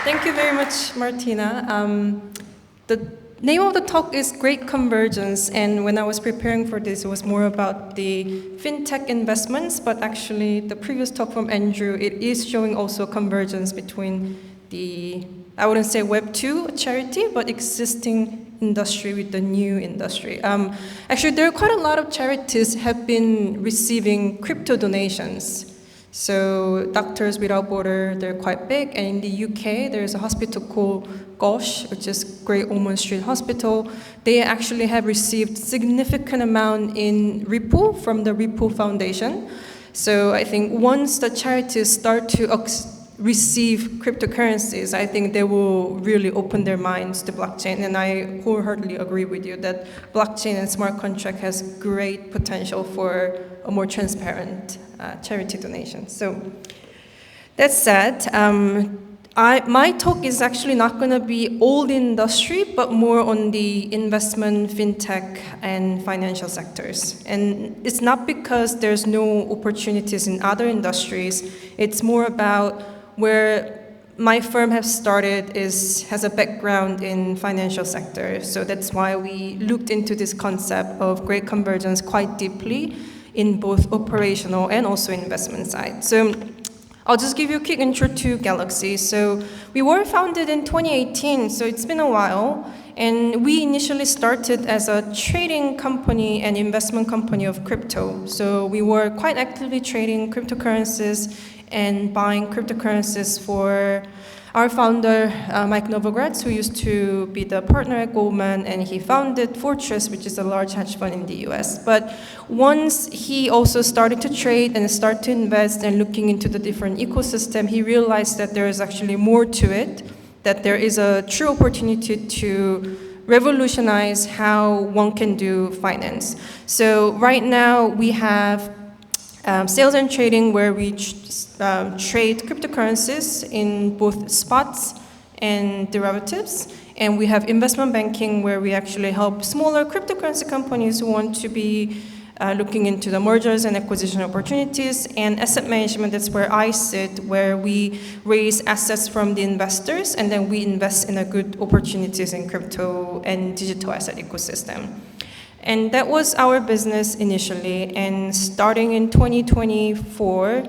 Thank you very much, Martina. The name of the talk is Great Convergence, and when I was preparing for this, it was more about the fintech investments, but actually the previous talk from Andrew, it is showing also convergence between the, I wouldn't say Web 2 charity, but existing industry with the new industry. Actually, there are quite a lot of charities have been receiving crypto donations. So Doctors Without Borders, they're quite big, and in the UK, there's a hospital called GOSH, which is Great Ormond Street Hospital. They actually have received significant amount in Ripple from the Ripple Foundation. So I think once the charities start to receive cryptocurrencies, I think they will really open their minds to blockchain, and I wholeheartedly agree with you that blockchain and smart contract has great potential for a more transparent charity donation. So that said, my talk is actually not going to be all the industry, but more on the investment, fintech, and financial sectors. And it's not because there's no opportunities in other industries. It's more about where my firm has started has a background in financial sector. So that's why we looked into this concept of great convergence quite deeply in both operational and also investment side. So I'll just give you a quick intro to Galaxy. So we were founded in 2018, so it's been a while. And we initially started as a trading company and investment company of crypto. So we were quite actively trading cryptocurrencies and buying cryptocurrencies for our founder, Mike Novogratz, who used to be the partner at Goldman, and he founded Fortress, which is a large hedge fund in the US. But once he also started to trade and start to invest and looking into the different ecosystem, he realized that there is actually more to it, that there is a true opportunity to revolutionize how one can do finance. So right now we have sales and trading where we trade cryptocurrencies in both spots and derivatives. And we have investment banking where we actually help smaller cryptocurrency companies who want to be looking into the mergers and acquisition opportunities. And asset management, that's where I sit, where we raise assets from the investors and then we invest in a good opportunities in crypto and digital asset ecosystem. And that was our business initially. And starting in 2024,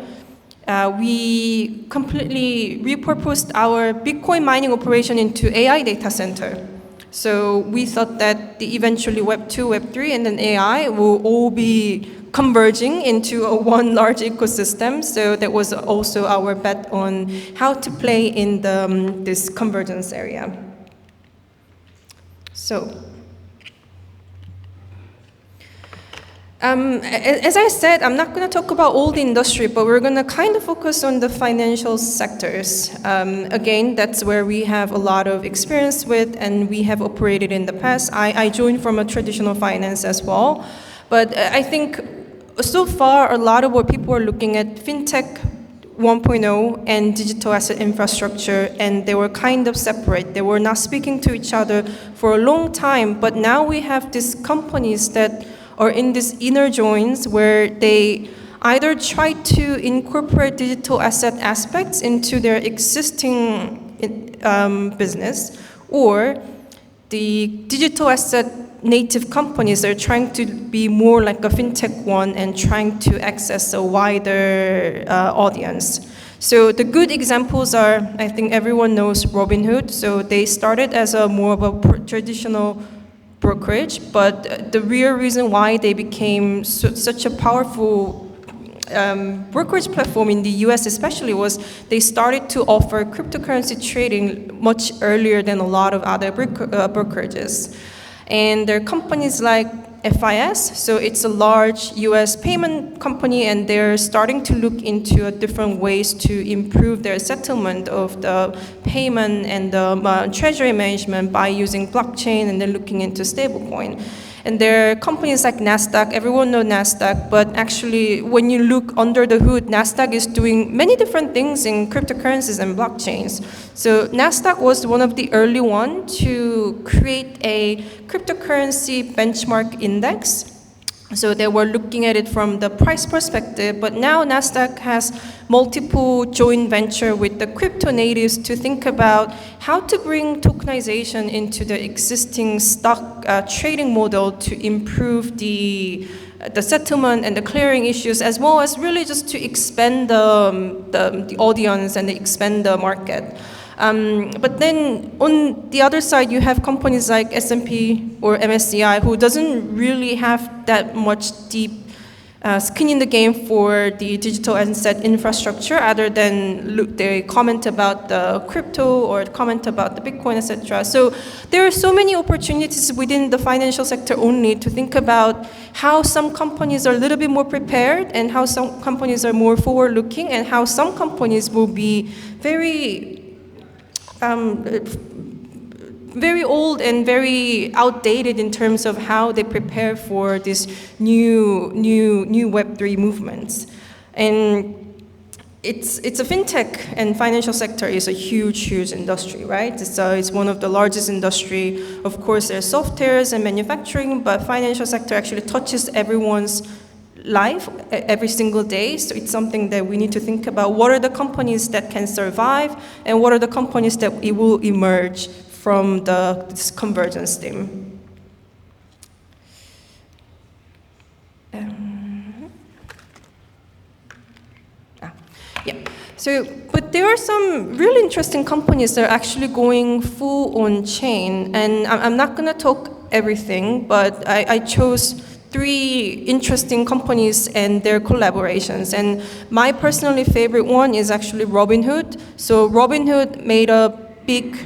we completely repurposed our Bitcoin mining operation into AI data center. So we thought that the eventually Web 2, Web 3, and then AI will all be converging into one large ecosystem. So that was also our bet on how to play in this convergence area. So. As I said, I'm not going to talk about all the industry, but we're going to kind of focus on the financial sectors. Again, that's where we have a lot of experience with, and we have operated in the past. I joined from a traditional finance as well, but I think so far a lot of what people are looking at, fintech 1.0 and digital asset infrastructure, and they were kind of separate. They were not speaking to each other for a long time, but now we have these companies that or in these inner joins where they either try to incorporate digital asset aspects into their existing business, or the digital asset native companies are trying to be more like a fintech one and trying to access a wider audience. So the good examples are, I think everyone knows Robinhood. So they started as a more of a traditional brokerage, but the real reason why they became such a powerful brokerage platform in the US especially was they started to offer cryptocurrency trading much earlier than a lot of other brokerages. And there are companies like FIS, so it's a large US payment company, and they're starting to look into different ways to improve their settlement of the payment and the treasury management by using blockchain and then looking into stablecoin. And there are companies like NASDAQ, everyone knows NASDAQ, but actually when you look under the hood, NASDAQ is doing many different things in cryptocurrencies and blockchains. So NASDAQ was one of the early ones to create a cryptocurrency benchmark index So they were looking at it from the price perspective, but now NASDAQ has multiple joint venture with the crypto natives to think about how to bring tokenization into the existing stock trading model to improve the settlement and the clearing issues, as well as really just to expand the audience and expand the market. But then on the other side, you have companies like S&P or MSCI who doesn't really have that much deep skin in the game for the digital asset infrastructure, other than they comment about the crypto or comment about the Bitcoin, etc. So there are so many opportunities within the financial sector only to think about how some companies are a little bit more prepared and how some companies are more forward-looking and how some companies will be very very old and very outdated in terms of how they prepare for this new Web3 movements. And it's a fintech and financial sector is a huge industry, right? It's one of the largest industry. Of course, there's softwares and manufacturing, but financial sector actually touches everyone's life every single day. So it's something that we need to think about. What are the companies that can survive, and what are the companies that will emerge from this convergence theme? Yeah. So, but there are some really interesting companies that are actually going full on chain, and I'm not going to talk everything, but I chose 3 interesting companies and their collaborations. And my personally favorite one is actually Robinhood. So Robinhood made a big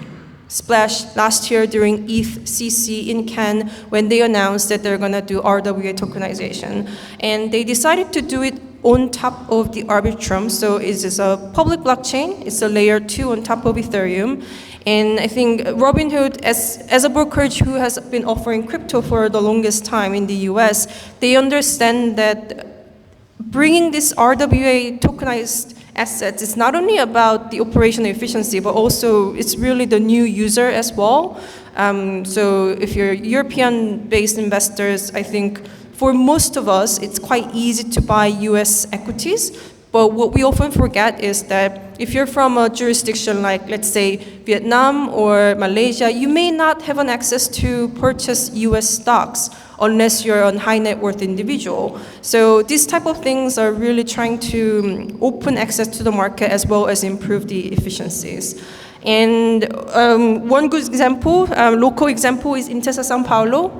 splash last year during ETHCC in Cannes when they announced that they're going to do RWA tokenization. And they decided to do it on top of the Arbitrum. So it's a public blockchain. It's a layer 2 on top of Ethereum. And I think Robinhood, as a brokerage who has been offering crypto for the longest time in the US, they understand that bringing this RWA tokenized assets is not only about the operational efficiency, but also it's really the new user as well. So if you're European-based investors, I think for most of us, it's quite easy to buy US equities. But what we often forget is that if you're from a jurisdiction like, let's say, Vietnam or Malaysia, you may not have an access to purchase US stocks unless you're a high net worth individual. So these type of things are really trying to open access to the market as well as improve the efficiencies. And one good example, local example, is Intesa San Paulo.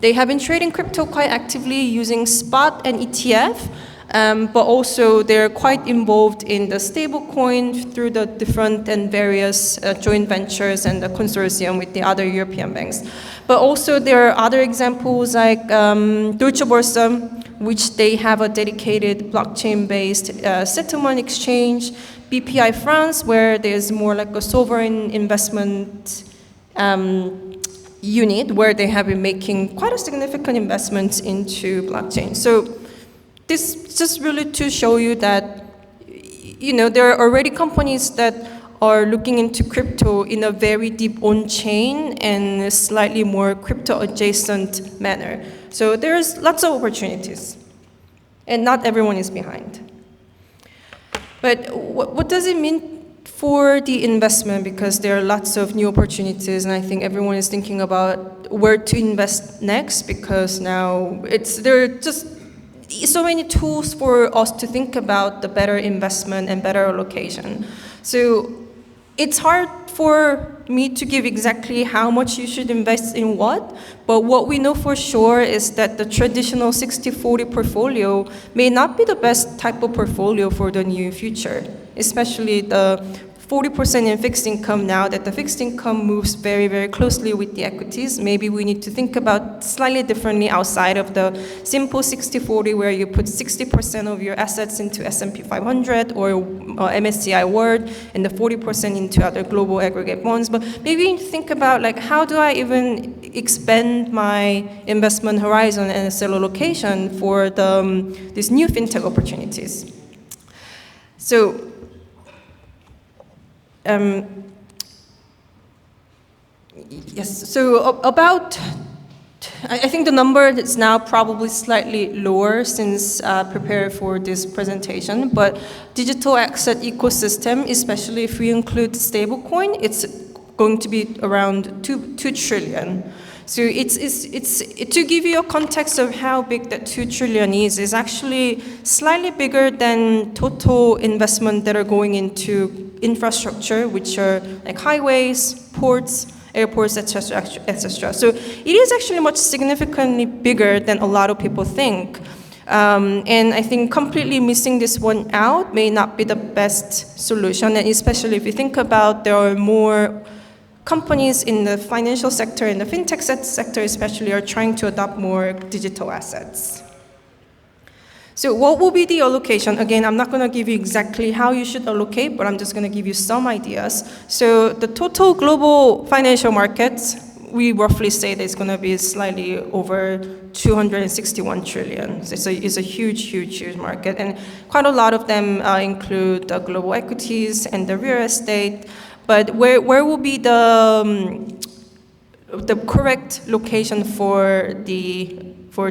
They have been trading crypto quite actively using spot and ETF. But also they're quite involved in the stablecoin through the different and various joint ventures and the consortium with the other European banks. But also there are other examples like Deutsche Börse, which they have a dedicated blockchain-based settlement exchange, BPI France, where there's more like a sovereign investment unit where they have been making quite a significant investment into blockchain. So this is just really to show you that, there are already companies that are looking into crypto in a very deep on-chain and slightly more crypto-adjacent manner. So there's lots of opportunities, and not everyone is behind. But what does it mean for the investment? Because there are lots of new opportunities, and I think everyone is thinking about where to invest next, because now there are just so many tools for us to think about the better investment and better allocation. So it's hard for me to give exactly how much you should invest in what, but what we know for sure is that the traditional 60-40 portfolio may not be the best type of portfolio for the near future, especially the 40% in fixed income now that the fixed income moves very, very closely with the equities. Maybe we need to think about slightly differently outside of the simple 60-40 where you put 60% of your assets into S&P 500 or MSCI World and the 40% into other global aggregate bonds. But maybe think about like, how do I even expand my investment horizon and asset allocation for these new fintech opportunities? So, yes, so about I think the number is now probably slightly lower since prepared for this presentation, but digital asset ecosystem, especially if we include stablecoin, it's going to be around 2 trillion. So it's to give you a context of how big that 2 trillion is actually slightly bigger than total investment that are going into infrastructure, which are like highways, ports, airports, etc., etc. So it is actually much significantly bigger than a lot of people think. And I think completely missing this one out may not be the best solution, and especially if you think about there are more companies in the financial sector, in the fintech sector especially, are trying to adopt more digital assets. So what will be the allocation? Again, I'm not going to give you exactly how you should allocate, but I'm just going to give you some ideas. So the total global financial markets, we roughly say that it's going to be slightly over 261 trillion. So it's a huge, huge, huge market. And quite a lot of them include the global equities and the real estate. But where will be the correct location for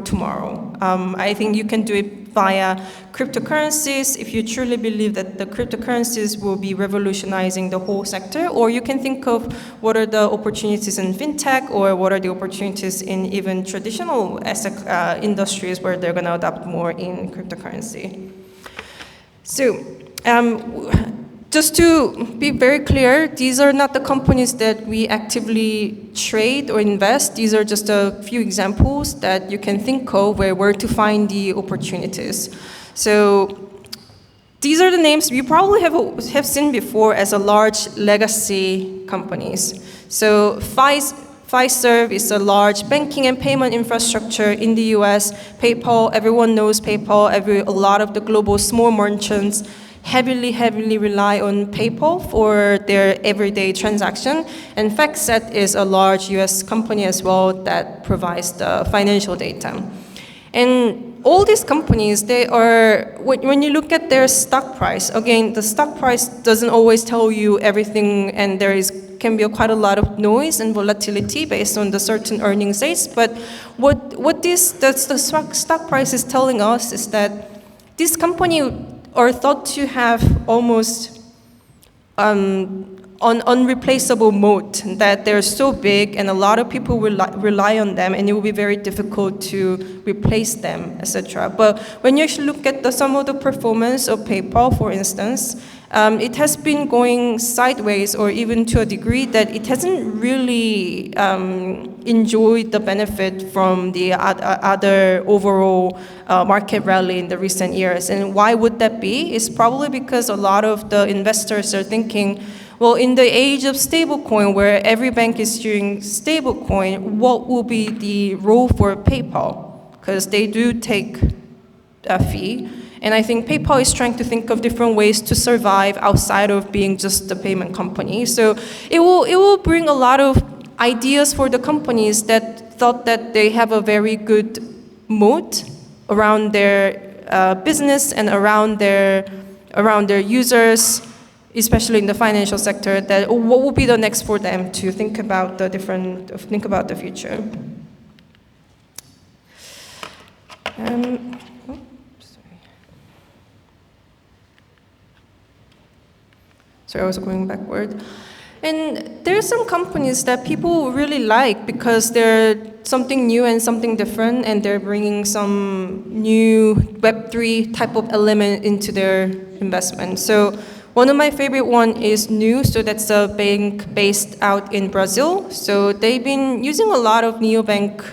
tomorrow? I think you can do it via cryptocurrencies if you truly believe that the cryptocurrencies will be revolutionizing the whole sector, or you can think of what are the opportunities in fintech, or what are the opportunities in even traditional asset industries where they're going to adopt more in cryptocurrency. So just to be very clear, these are not the companies that we actively trade or invest. These are just a few examples that you can think of where to find the opportunities. So these are the names you probably have seen before as a large legacy companies. So Fiserv is a large banking and payment infrastructure in the US. PayPal, everyone knows PayPal. A lot of the global small merchants heavily rely on PayPal for their everyday transaction. And FactSet is a large US company as well that provides the financial data. And all these companies, they are, when you look at their stock price, again, the stock price doesn't always tell you everything, and can be quite a lot of noise and volatility based on the certain earnings dates. But what the stock price is telling us is that this company are thought to have almost unreplaceable moat, that they're so big and a lot of people will rely on them, and it will be very difficult to replace them, etc. But when you actually look at some of the performance of PayPal, for instance, it has been going sideways, or even to a degree that it hasn't really enjoyed the benefit from the other overall market rally in the recent years. And why would that be? It's probably because a lot of the investors are thinking, well, in the age of stablecoin, where every bank is doing stablecoin, what will be the role for PayPal? Because they do take a fee. And I think PayPal is trying to think of different ways to survive outside of being just a payment company. So it will bring a lot of ideas for the companies that thought that they have a very good moat around their business and around their users, especially in the financial sector. That what will be the next for them to think about the future. Sorry, I was going backward. And there are some companies that people really like because they're something new and something different, and they're bringing some new Web3 type of element into their investment. So one of my favorite one is Nu. So that's a bank based out in Brazil. So they've been using a lot of neobank.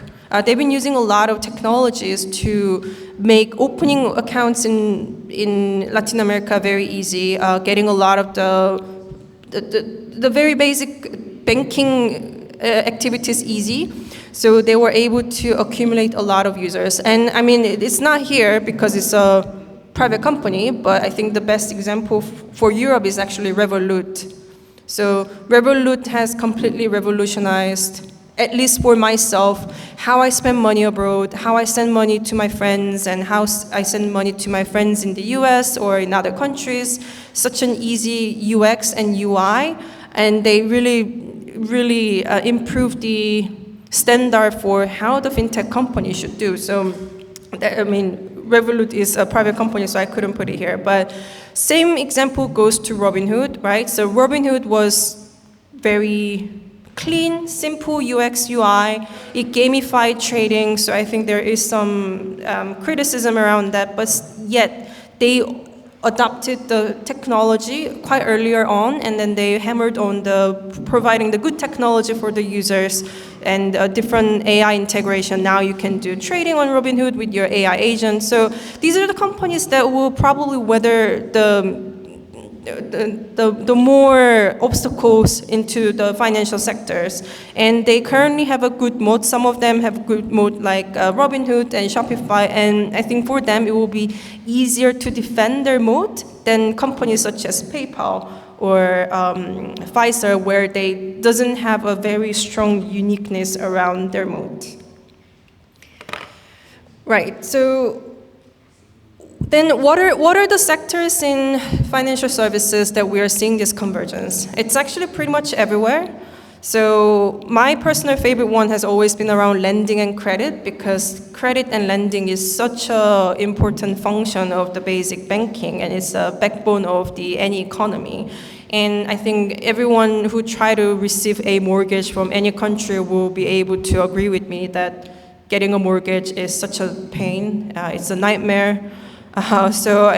They've been using a lot of technologies to make opening accounts in Latin America very easy, getting a lot of the very basic banking activities easy. So they were able to accumulate a lot of users. And I mean, it's not here because it's a private company, but I think the best example for Europe is actually Revolut. So Revolut has completely revolutionized, at least for myself, how I spend money abroad, how I send money to my friends, and how I send money to my friends in the US or in other countries. Such an easy UX and UI, and they really improved the standard for how the fintech company should do. So, I mean, Revolut is a private company, so I couldn't put it here. But same example goes to Robinhood, right? So Robinhood was very clean, simple UX, UI. It gamified trading, so I think there is some criticism around that, but yet they adopted the technology quite earlier on, and then they hammered on providing the good technology for the users and different AI integration. Now you can do trading on Robinhood with your AI agent. So these are the companies that will probably weather the more obstacles into the financial sectors. And they currently have a good moat. Some of them have good moat like Robinhood and Shopify. And I think for them, it will be easier to defend their moat than companies such as PayPal or Pfizer, where they doesn't have a very strong uniqueness around their moat. Right, so then what are the sectors in financial services that we are seeing this convergence? It's actually pretty much everywhere. So my personal favorite one has always been around lending and credit, because credit and lending is such an important function of the basic banking, and it's a backbone of any economy. And I think everyone who try to receive a mortgage from any country will be able to agree with me that getting a mortgage is such a pain. It's a nightmare. So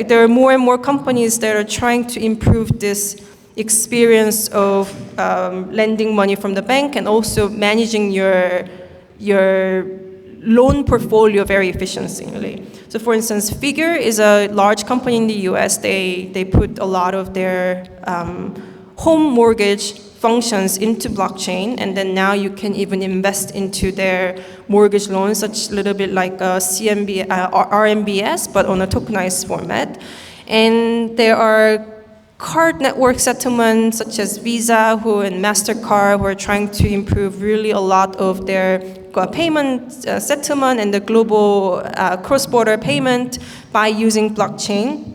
there are more and more companies that are trying to improve this experience of lending money from the bank and also managing your loan portfolio very efficiently. So for instance, Figure is a large company in the US. They put a lot of their home mortgage functions into blockchain, and then now you can even invest into their mortgage loans, such a little bit like RMBS, but on a tokenized format. And there are card network settlements such as Visa and MasterCard who are trying to improve really a lot of their payment settlement and the global cross-border payment by using blockchain.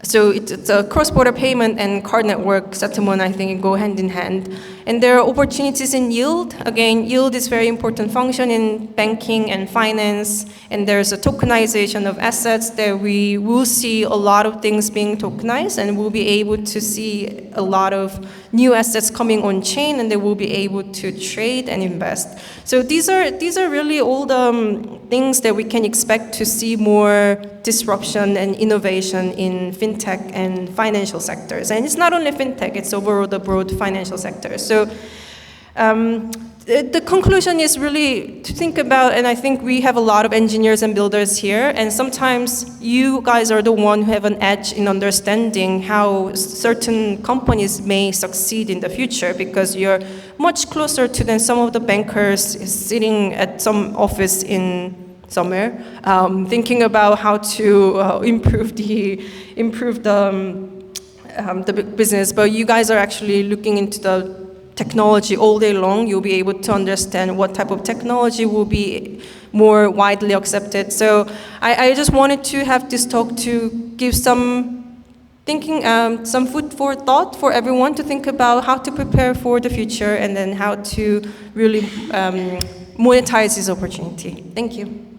So it's a cross-border payment and card network settlement, I think, go hand in hand. And there are opportunities in yield. Again, yield is a very important function in banking and finance. And there's a tokenization of assets that we will see a lot of things being tokenized, and we'll be able to see a lot of new assets coming on chain, and they will be able to trade and invest. So these are really all the things that we can expect to see more disruption and innovation in fintech and financial sectors. And it's not only fintech, it's overall the broad financial sector. So the conclusion is really to think about, and I think we have a lot of engineers and builders here, and sometimes you guys are the one who have an edge in understanding how certain companies may succeed in the future, because you're much closer to than some of the bankers sitting at some office in somewhere, thinking about how to improve the business. But you guys are actually looking into the technology all day long. You'll be able to understand what type of technology will be more widely accepted. So I just wanted to have this talk to give some thinking, some food for thought for everyone to think about how to prepare for the future and then how to really monetize this opportunity. Thank you.